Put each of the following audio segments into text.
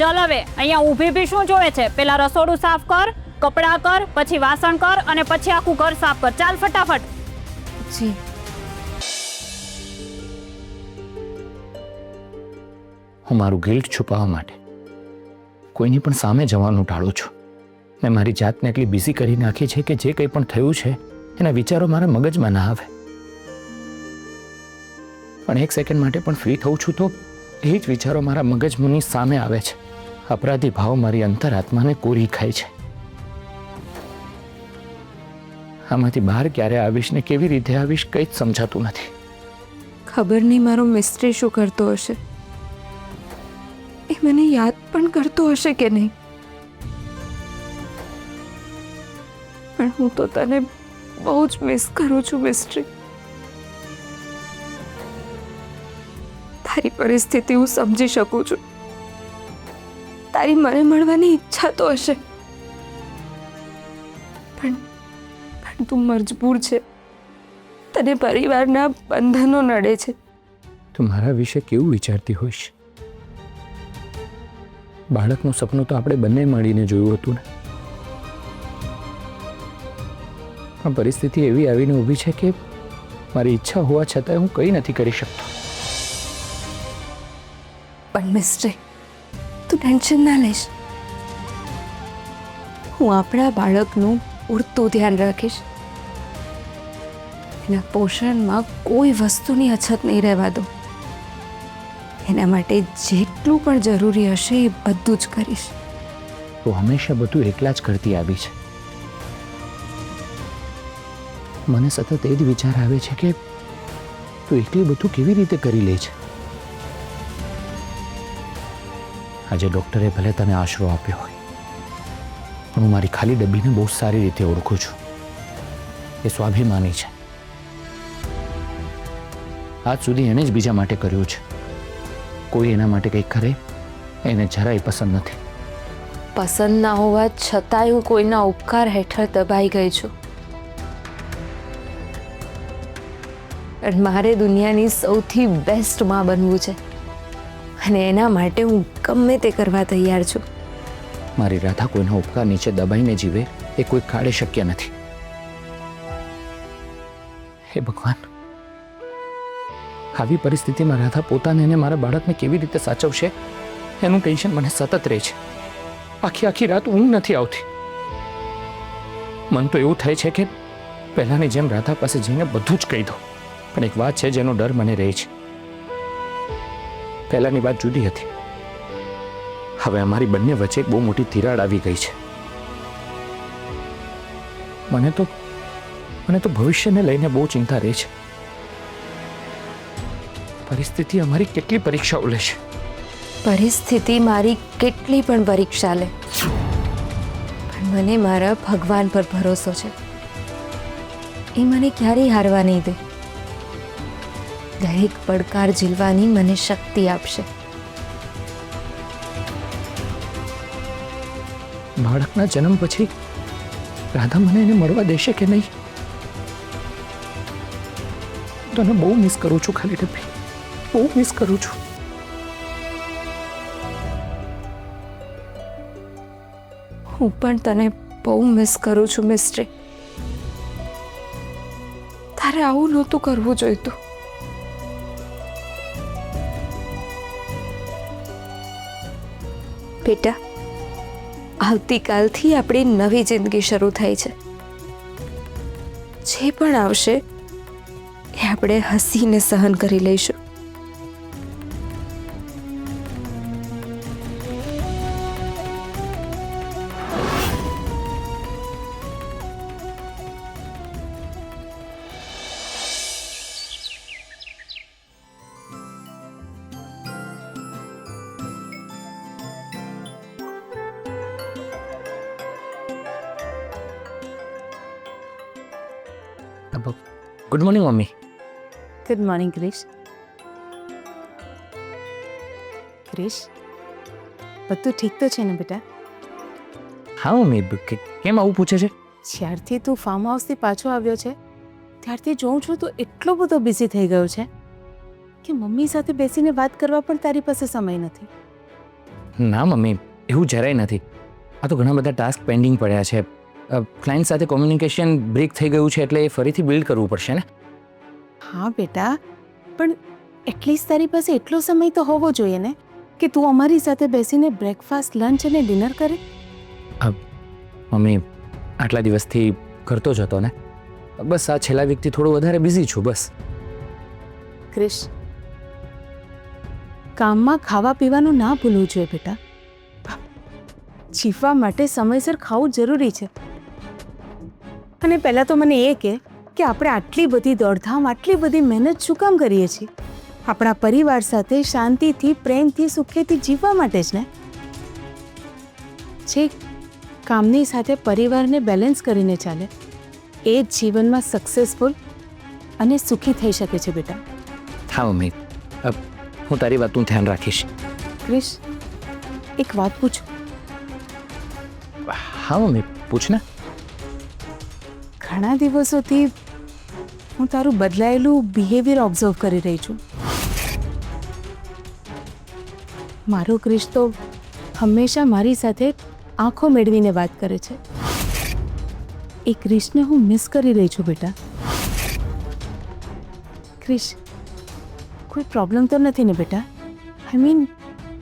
ચલ હવે અહીંયા ઊભી બી શું જોવે છે? પેલા રસોડું સાફ કર, કપડાં કર, પછી વાસણ કર અને પછી આખું ઘર સાફ કર. ચાલ ફટાફટ. જી. હું મારું ગિલ્ટ છુપાવવા માટે કોઈની પણ સામે જવાનું ટાળું છું. મેં મારી જાતને એટલી બિઝી કરી નાખી છે કે જે કંઈ પણ થયું છે એના વિચારો મારા મગજમાં ના આવે. પણ એક સેકન્ડ માટે પણ ફ્રી થઉં છું તો એ જ વિચારો મારા મગજની સામે આવે છે. અપરાધી ભાવ મારી અંતરાત્માને કોરી ખાય છે. આમાંથી બહાર ક્યારે આવીશ ને કેવી રીતે આવીશ કંઈ જ સમજાતું નથી. ખબર નહીં મારો મિસ્ત્રી શું કરતો હશે. એ મને યાદ પણ કરતો હશે કે નહીં. પણ હું તો તને બહુ જ મિસ કરું છું મિસ્ત્રી. તારી પરિસ્થિતિ હું સમજી શકું છું. તારી મને મળવાની ઈચ્છા તો હશે, પણ તું મજબૂર છે. તને પરિવારના બંધનો નડે છે. તું મારા વિશે કેવું વિચારતી હોઈશ? બાળકનું સપનું તો આપણે બંને મળીને જોયું હતું ને. પણ પરિસ્થિતિ એવી આવીને ઊભી છે કે મારી ઈચ્છા હોવા છતાંય હું કંઈ નથી કરી શકતો. પણ મિસ્ત્રી, તું ટેન્શન ના લઈશ. હું આપણા બાળકનું પૂરતું ધ્યાન રાખીશ. એના પોષણમાં કોઈ વસ્તુની અછત નહીં રહેવા દો. એના માટે જેટલું પણ જરૂરી હશે એ બધું જ કરીશ. તું હંમેશા બધું એકલા જ કરતી આવી છે. મને સતત એ જ વિચાર આવે છે કે તું એકલી બધું કેવી રીતે કરી લે છે. આજે ડૉક્ટરે ભલે તને આશરો આપ્યો હોય, પણ હું મારી ખાલી ડબ્બીને બહુ સારી રીતે ઓળખું છું. એ સ્વાભિમાની છે. આજ સુધી એને જ બીજા માટે કર્યું છે. કોઈ એના માટે કંઈક કરે એને જરાય પસંદ નથી. પસંદ ના હોવા છતાંય હું કોઈના ઉપકાર હેઠળ દબાઈ ગઈ છું. અને મારે દુનિયાની સૌથી બેસ્ટ માં બનવું છે, અને એના માટે હું ગમે તે કરવા તૈયાર છું. મારી રાધા કોઈના ઉપકાર નીચે દબાઈને જીવે એ કોઈ કાળે શક્ય નથી. હે ભગવાન, આવી પરિસ્થિતિમાં રાધા પોતાને અને મારા બાળકને કેવી રીતે સાચવશે એનું ટેન્શન મને સતત રહે છે. આખી રાત ઊંઘ નથી આવતી. મન તો એવું થાય છે કે પહેલાની જેમ રાધા પાસે જઈને બધું જ કહી દો. પણ એક વાત છે જેનો ડર મને રહે છે. પહેલાની વાત જુદી હતી. હવે અમારી બંને વચ્ચે બહુ મોટી તિરાડ આવી ગઈ છે. મને તો ભવિષ્યને લઈને બહુ ચિંતા રહે છે. પરિસ્થિતિ અમારી કેટલી પરીક્ષાઓ લેશે. પરિસ્થિતિ મારી કેટલી પણ પરીક્ષા લે, પણ મને મારા ભગવાન પર ભરોસો છે. એ મને ક્યારેય હારવા નહીં દે. દરેક પડકાર ઝીલવાની મને શક્તિ આપશે. બાળકના જન્મ પછી રાધા મને એને મળવા દેશે કે નહીં? તને બહુ મિસ કરું છું ખાલી ડબ્બી, બહુ મિસ કરું છું. હું પણ તને બહુ મિસ કરું છું મિસ્ત્રી. તારે આવું નહોતું કરવું જોઈતું. બેટા, આવતીકાલથી આપણી નવી જિંદગી શરૂ થઈ છે. જે પણ આવશે એ આપણે હસીને સહન કરી લઈશું. Good morning mummy. Good morning Krish. Krish, બધું ઠીક તો છે ને બેટા? હા મમ્મી, કેમ આવું પૂછે છે? જ્યારથી તું ફાર્મ હાઉસથી પાછો આવ્યો છે ત્યારથી જોઉં છું તું એટલો બધો બિઝી થઈ ગયો છે કે મમ્મી સાથે બેસીને વાત કરવા પણ તારી પાસે સમય નથી. ના મમ્મી, એવું જરાય નથી. આ તો ઘણા બધા ટાસ્ક પેન્ડિંગ પડ્યા છે. ક્લાયન્ટ સાથે કોમ્યુનિકેશન બ્રેક થઈ ગયું છે, એટલે એ ફરીથી બિલ્ડ કરવું પડશે ને. હા બેટા, પણ એટલીસ્ટ તારી પાસે એટલો સમય તો હોવો જોઈએ ને કે તું અમારી સાથે બેસીને બ્રેકફાસ્ટ, લંચ અને ડિનર કરે. મમ્મી, આટલા દિવસથી કરતો જ હતો ને. બસ આ છેલ્લા વીકથી થોડું વધારે બિઝી છું બસ. ક્રિશ, કામમાં ખાવા પીવાનું ના ભૂલવું જોઈએ બેટા. જીવવા માટે સમયસર ખાવું જરૂરી છે. અને પહેલાં તો મને એ કે આપણે આટલી બધી દોડધામ, આટલી બધી મહેનત શું કામ કરીએ છીએ? આપણા પરિવાર સાથે શાંતિથી, પ્રેમથી, સુખેથી જીવવા માટે જ ને. જે કામની સાથે પરિવારને બેલેન્સ કરીને ચાલે એ જ જીવનમાં સક્સેસફુલ અને સુખી થઈ શકે છે બેટા. હા મમ્મી, હું તારી વાતનું ધ્યાન રાખીશ. ક્રિશ, એક વાત પૂછું? હા મમ્મી, પૂછ ને. ઘણા દિવસોથી હું તારું બદલાયેલું બિહેવિયર ઓબ્ઝર્વ કરી રહી છું. મારો ક્રિશ તો હંમેશા મારી સાથે આંખો મેળવીને વાત કરે છે. એ ક્રિશને હું મિસ કરી રહી છું બેટા. ક્રિશ, કોઈ પ્રોબ્લેમ તો નથી ને બેટા? I mean,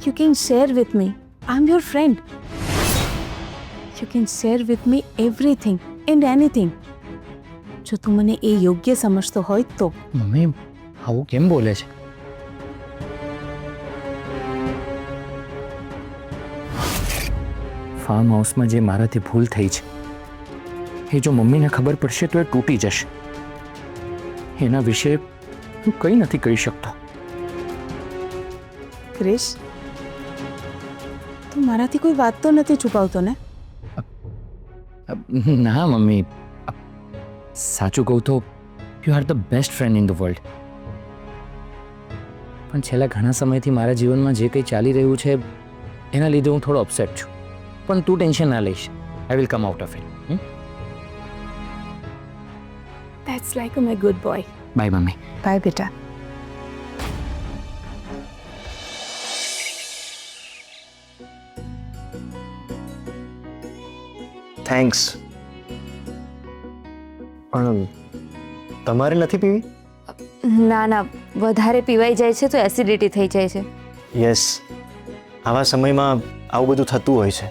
you can share with me. I M your friend. You can share with me everything and anything. જો તું મને એ યોગ્ય સમજતો હોય તો. મમ્મી, આવું કેમ બોલે છે? ફાર્મ હાઉસમાં જે મારાથી ભૂલ થઈ છે એ જો મમ્મીને ખબર પડશે તો એ તૂટી જશે. એના વિશે હું કંઈ નથી કહી શકતો. ક્રિશ, તું મારાથી કોઈ વાત તો નથી છુપાવતો ને? ના મમ્મી, સાચું કહું તો you are the best friend in the world. પણ છેલ્લા ઘણા સમયથી મારા જીવનમાં જે કંઈ ચાલી રહ્યું છે એના લીધે હું થોડો અપસેટ છું. પણ તું ટેન્શન ના લઈશ. I will come out of it. That's like a my good boy. Bye mummy. Bye બેટા. થેન્ક્સ. પણ તમારે નથી પીવી? ના ના, વધારે પીવાઈ જાય છે તો એસિડિટી થઈ જાય છે. યસ, આવા સમયમાં આવું બધું થતું હોય છે.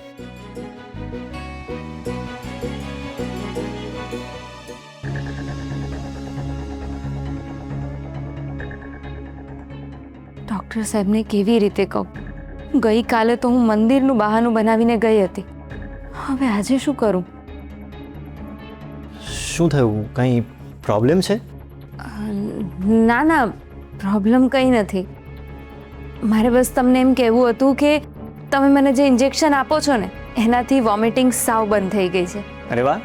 ડૉક્ટર સાહેબને કેવી રીતે કહું? ગઈકાલે તો હું મંદિરનું બહાનું બનાવીને ગઈ હતી. હવે આજે શું કરું? શું થયું? કંઈ પ્રોબ્લેમ છે? ના ના, પ્રોબ્લેમ કંઈ નથી. મારે બસ તમને એમ કહેવું હતું કે તમે મને જે ઇન્જેક્શન આપો છો ને એનાથી વોમિટિંગ સાવ બંધ થઈ ગઈ છે. અરે વાહ,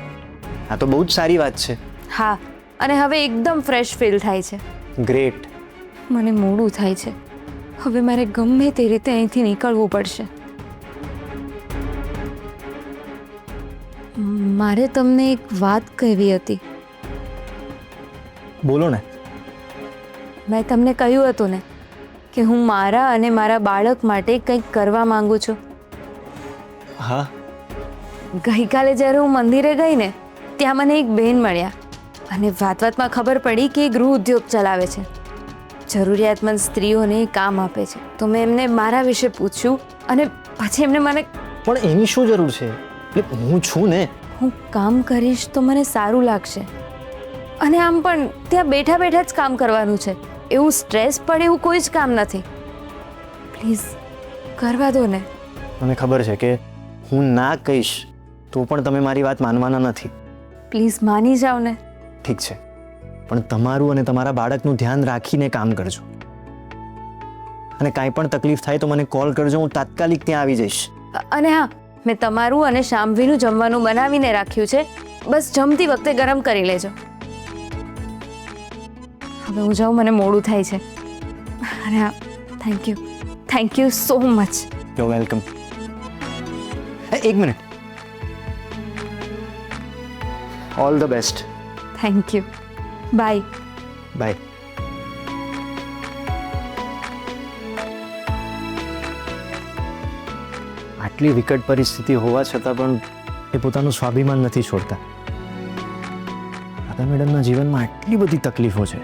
આ તો બહુ જ સારી વાત છે. હા, અને હવે એકદમ ફ્રેશ ફીલ થાય છે. ગ્રેટ. મને મોડું થાય છે. હવે મારે ગમે તે રીતે અહીંથી નીકળવું પડશે. મારે તમને એક વાત કહેવી હતી. બોલો ને. મેં તમને કહ્યું હતું ને કે હું મારા અને મારા બાળક માટે કંઈક કરવા માંગુ છું. હા. ગઈકાલે જ્યારે હું મંદિરે ગઈ ને ત્યાં મને એક બહેન મળ્યા અને વાતમાં ખબર પડી કે એ ગૃહ ઉદ્યોગ ચલાવે છે. જરૂરિયાતમંદ સ્ત્રીઓને કામ આપે છે. તો મેં એમને મારા વિશે પૂછ્યું અને પછી એમને મને. પણ એની શું જરૂર છે? એટલે હું છું ને. હું કામ કરીશ તો મને સારું લાગશે. અને આમ પણ ત્યાં બેઠા બેઠા જ કામ કરવાનું છે. એવું સ્ટ્રેસ પડે એવું કોઈ જ કામ નથી. પ્લીઝ કરવા દો ને. મને ખબર છે કે હું ના કહીશ તો પણ તમે મારી વાત માનવાના નથી. પ્લીઝ માની જાઓ ને. ઠીક છે, પણ તમારું અને તમારા બાળકનું ધ્યાન રાખીને કામ કરજો. અને કાંઈ પણ તકલીફ થાય તો મને કોલ કરજો, હું તાત્કાલિક ત્યાં આવી જઈશ. અને હા, મેં તમારું અને શામવીનું જમવાનું બનાવીને રાખ્યું છે. બસ જમતી વખતે ગરમ કરી લેજો. હવે હું જાઉં, મને મોડું થાય છે. અને હા, thank you so much. You welcome. એક minute. All the best. Thank you. Bye. Bye. આટલી વિકટ પરિસ્થિતિ હોવા છતાં પણ એ પોતાનું સ્વાભિમાન નથી છોડતા. રાધા મેડમના જીવનમાં આટલી બધી તકલીફો છે,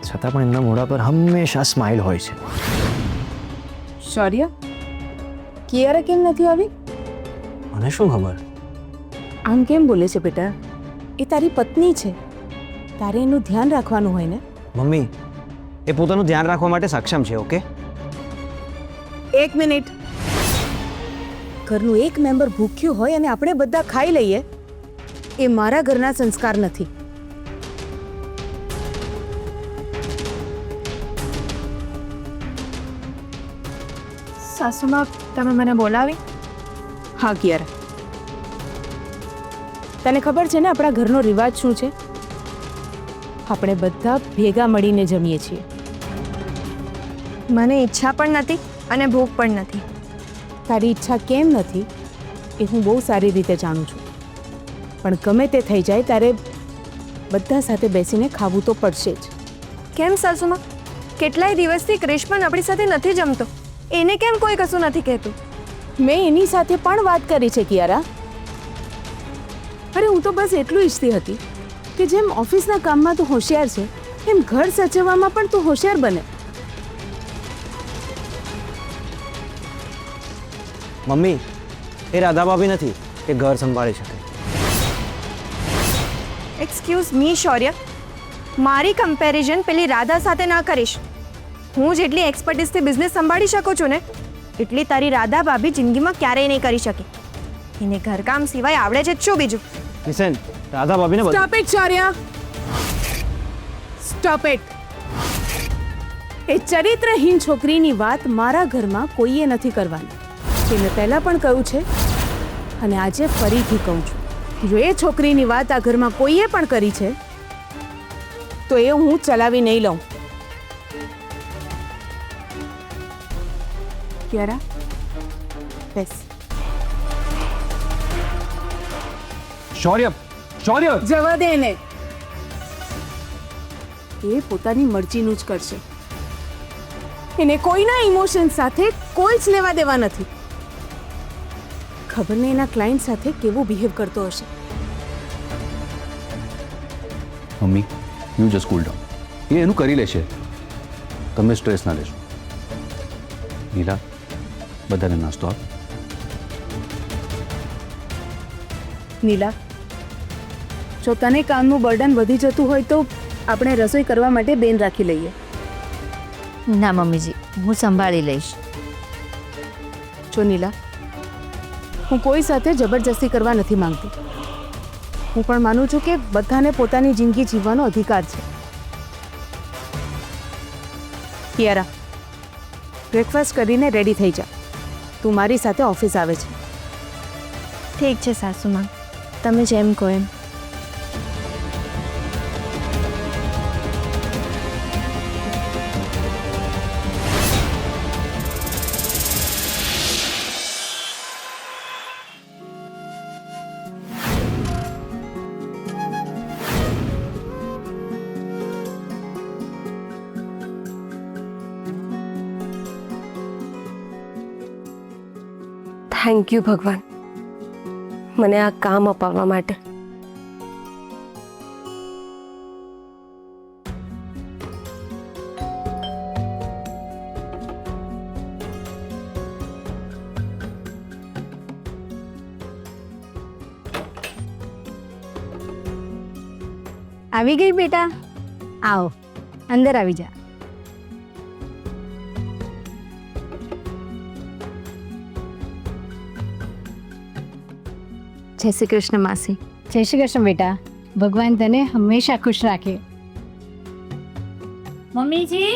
છતાં પણ એમના મોઢા પર હંમેશા સ્માઇલ હોય છે. શૌર્ય, કિયારા કેમ નથી આવી? મને શું ખબર? આમ કેમ બોલે છે બેટા? એ તારી પત્ની છે, તારે એનું ધ્યાન રાખવાનું હોય ને. મમ્મી, એ પોતાનું ધ્યાન રાખવા માટે સક્ષમ છે. ઓકે, એક મિનિટ. ઘરનું એક મેમ્બર ભૂખ્યું હોય અને આપણે બધા ખાઈ લઈએ, એ મારા ઘરના સંસ્કાર નથી. સાસુમાં તમે મને બોલાવી? હા કિયારા, તને ખબર છે ને આપણા ઘરનો રિવાજ શું છે? આપણે બધા ભેગા મળીને જમીએ છીએ. મને ઈચ્છા પણ નથી અને ભૂખ પણ નથી. તારી ઈચ્છા કેમ નથી એ હું બહુ સારી રીતે જાણું છું, પણ ગમે તે થઈ જાય ત્યારે બધા સાથે બેસીને ખાવું તો પડશે જ. કેમ સાસુમાં? કેટલાય દિવસથી ક્રિશ પણ આપણી સાથે નથી જમતો. એને કેમ કોઈ કશું નથી કહેતું? મેં એની સાથે પણ વાત કરી છે કિયારા. અરે હું તો બસ એટલું ઈચ્છતી હતી કે જેમ ઓફિસના કામમાં તું હોશિયાર છે, એમ ઘર સચવવામાં પણ તું હોશિયાર બને. મમ્મી, એ રાધા ભાભી નથી કે ઘર સંભાળી શકે. એક્સક્યુઝ મી શૌર્ય, મારી કમ્પેરિઝન પેલી રાધા સાથે ના કરીશ. હું જેટલી એક્સપર્ટીસથી બિઝનેસ સંભાળી શકું છું ને, એટલી તારી રાધા ભાભી જિંદગીમાં ક્યારેય નહીં કરી શકે. એને ઘરકામ સિવાય આવડે છે જ શું બીજું? લિસન, રાધા ભાભીને stop it Shaurya, stop it. એ ચરિત્રહીન છોકરીની વાત મારા ઘરમાં કોઈએ નથી કરવાની. તે મેં પહેલાં પણ કહ્યું છે અને આજે ફરીથી કહું છું, જો એ છોકરીની વાત આ ઘરમાં કોઈએ પણ કરી છે તો એ હું ચલાવી નહીં લઉં. કિયારા, બેસ. શૌર્ય, શૌર્ય! જવા દે એને. એ પોતાની મરજીનું જ કરશે. એને કોઈના ઇમોશન સાથે કોઈ જ લેવા દેવા નથી. ખબર નહીં એના ક્લાયન્ટ સાથે કેવું બિહેવ કરતો હશે. Mummy, you just cool down. એ એનું કરી લેશે, તમે સ્ટ્રેસ ના લેશો. નીલા, બધાને નાસ્તો આપ. નીલા, જો તને કામનું બર્ડન વધી જતું હોય તો આપણે રસોઈ કરવા માટે બેન રાખી લઈએ. ના મમ્મીજી, હું સંભાળી લઈશ. જો નીલા, હું કોઈ સાથે જબરજસ્તી કરવા નથી માંગતી. હું પણ માનું છું કે બધાને પોતાની જિંદગી જીવવાનો અધિકાર છે. કિયારા, બ્રેકફાસ્ટ કરીને રેડી થઈ જા. તું મારી સાથે ઓફિસ આવે છે. ઠીક છે સાસુમાં, તમે જેમ કહો એમ. થેન્ક યુ ભગવાન, મને આ કામ અપાવવા માટે. આવી ગઈ બેટા? આવો, અંદર આવી જા. જય શ્રી કૃષ્ણ માસી. જય શ્રી કૃષ્ણ બેટા. ભગવાન તને હંમેશા ખુશ રાખે. મમ્મીજી,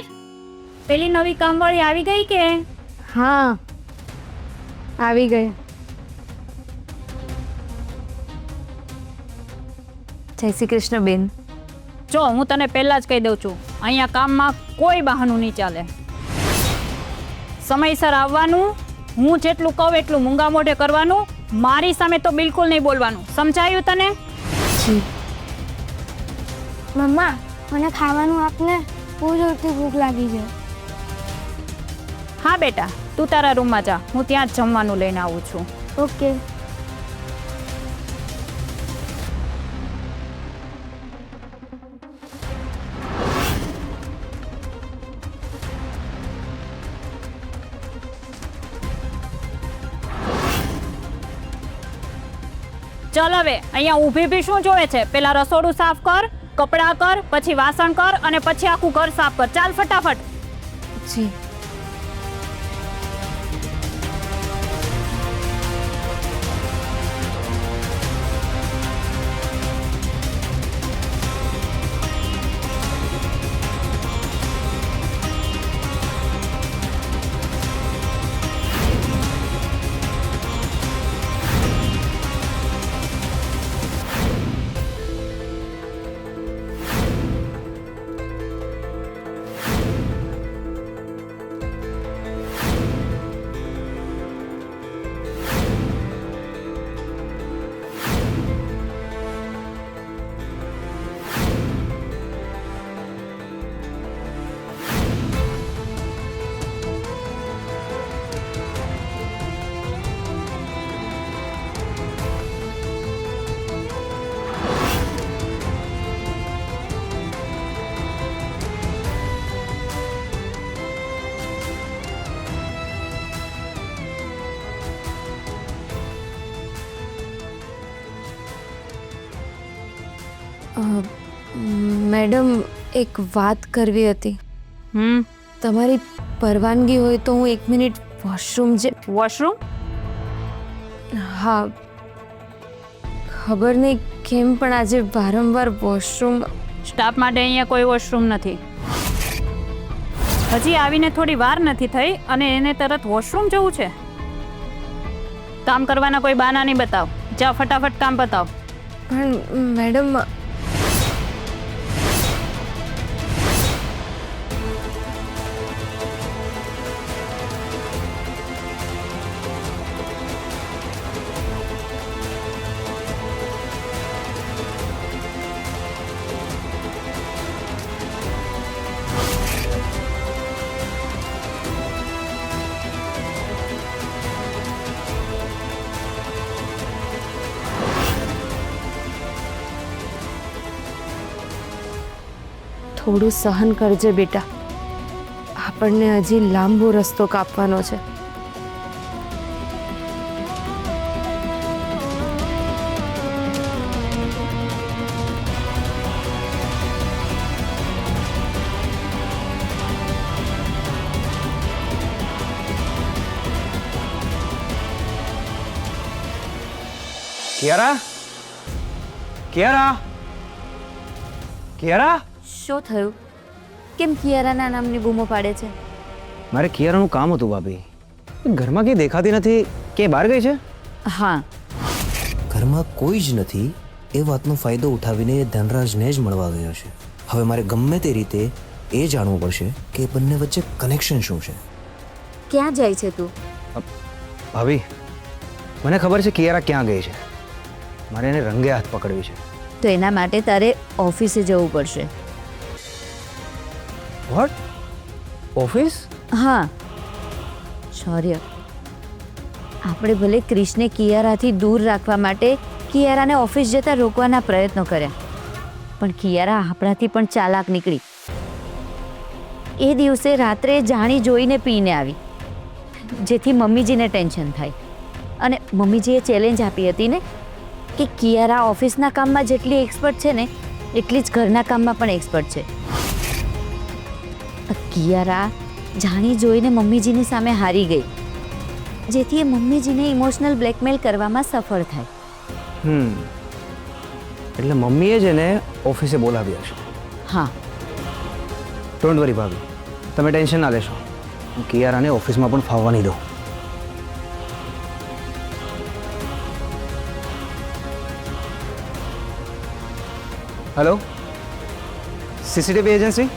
પેલી નવી કામવાળી આવી ગઈ કે? હા, આવી ગઈ. જય શ્રી કૃષ્ણ બેન. જો હું તને પહેલા જ કહી દઉં છું, અહીંયા કામમાં કોઈ બહાનું નહીં ચાલે. સમયસર આવવાનું, હું જેટલું કહું એટલું મૂંગા મોઢે કરવાનું, મારી સામે તો બિલકુલ નહીં બોલવાનું. સમજાયું તને? મમ્મા, મને ખાવાનું આપને, બહુ જોરથી ભૂખ લાગી છે. હા બેટા, તું તારા રૂમમાં જા, હું ત્યાં જ જમવાનું લઈને આવું છું. ઓકે. ચાલ હવે અહીંયા ઊભી બી શું જોવે છે? પેલા રસોડું સાફ કર, કપડાં કર, પછી વાસણ કર અને પછી આખું ઘર સાફ કર. ચાલ ફટાફટ. જી. મેડમ, એક વાત કરવી હતી. તમારી પરવાનગી હોય તો હું 1 મિનિટ વોશરૂમ વોશરૂમ? હા, ખબર નહીં કેમ પણ આજે વારંવાર વોશરૂમ. સ્ટાફ માટે અહીંયા કોઈ વોશરૂમ નથી. હજી આવીને થોડી વાર નથી થઈ અને એને તરત વોશરૂમ જવું છે? કામ કરવાના કોઈ બહાના નહીં બતાવ. જા ફટાફટ કામ બતાવ. પણ મેડમ, થોડું સહન કરજે બેટા. આપણને હજી લાંબો રસ્તો કાપવાનો છે. કિયારા, કિયારા, કિયારા. શું થયું? કેમ કિયારાના નામની બૂમો પાડે છે? મારે કિયારાનું કામ હતું ભાભી. ઘરમાં ક્યાંય દેખાતી નથી. ક્યાંય બહાર ગઈ છે? હા, ઘરમાં કોઈ જ નથી એ વાતનો ફાયદો ઉઠાવીને એ ધનરાજને જ મળવા ગયો છે. હવે મારે ગમે તે રીતે એ જાણવું પડશે કે એ બંને વચ્ચે કનેક્શન શું છે. ક્યાં જાય છે તું? ભાભી, મને ખબર છે કિયારા ક્યાં ગઈ છે. મારે એને રંગે હાથ પકડવી છે. તો એના માટે તારે ઓફિસે જવું પડશે. વોટ? ઓફિસ? હા, શૌર્ય, આપણે ભલે ક્રિશને કિયારાથી દૂર રાખવા માટે કિયારાને ઓફિસ જતા રોકવાના પ્રયત્નો કર્યા, પણ કિયારા આપણાથી પણ ચાલાક નીકળી. એ દિવસે રાત્રે જાણી જોઈને પીને આવી, જેથી મમ્મીજીને ટેન્શન થાય. અને મમ્મીજીએ ચેલેન્જ આપી હતી ને કે કિયારા ઓફિસના કામમાં જેટલી એક્સપર્ટ છે ને એટલી જ ઘરના કામમાં પણ એક્સપર્ટ છે. કિયારા જાણી જોઈને મમ્મીજીની સામે હારી ગઈ, જેથી એ મમ્મીજીને ઇમોશનલ બ્લેકમેલ કરવામાં સફળ થાય. એટલે મમ્મીએ જ એને ઓફિસે બોલાવ્યા છે. હા. ડોન્ટ વરી ભાભી, તમે ટેન્શન ના લેશો. હું કિયારાને ઓફિસમાં પણ ફાવવા નહીં દઉં. Hello, CCTV agency?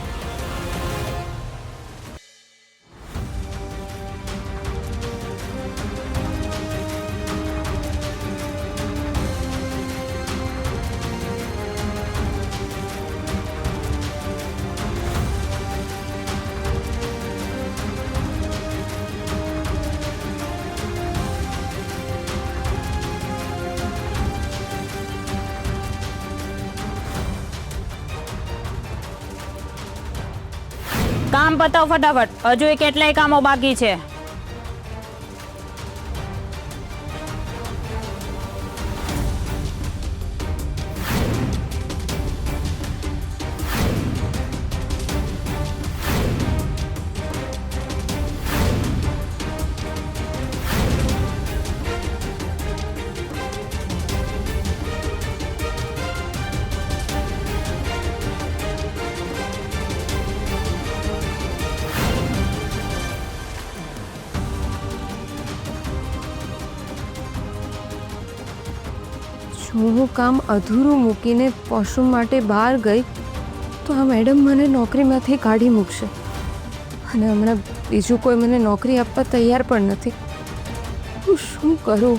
કામ પતાવ ફટાફટ, હજુ કેટલાય કામો બાકી છે. જો હું કામ અધૂરું મૂકીને વોશરૂમ માટે બહાર ગઈ તો આ મેડમ મને નોકરીમાંથી કાઢી મૂકશે અને હમણાં બીજું કોઈ મને નોકરી આપવા તૈયાર પણ નથી. હું શું કરું?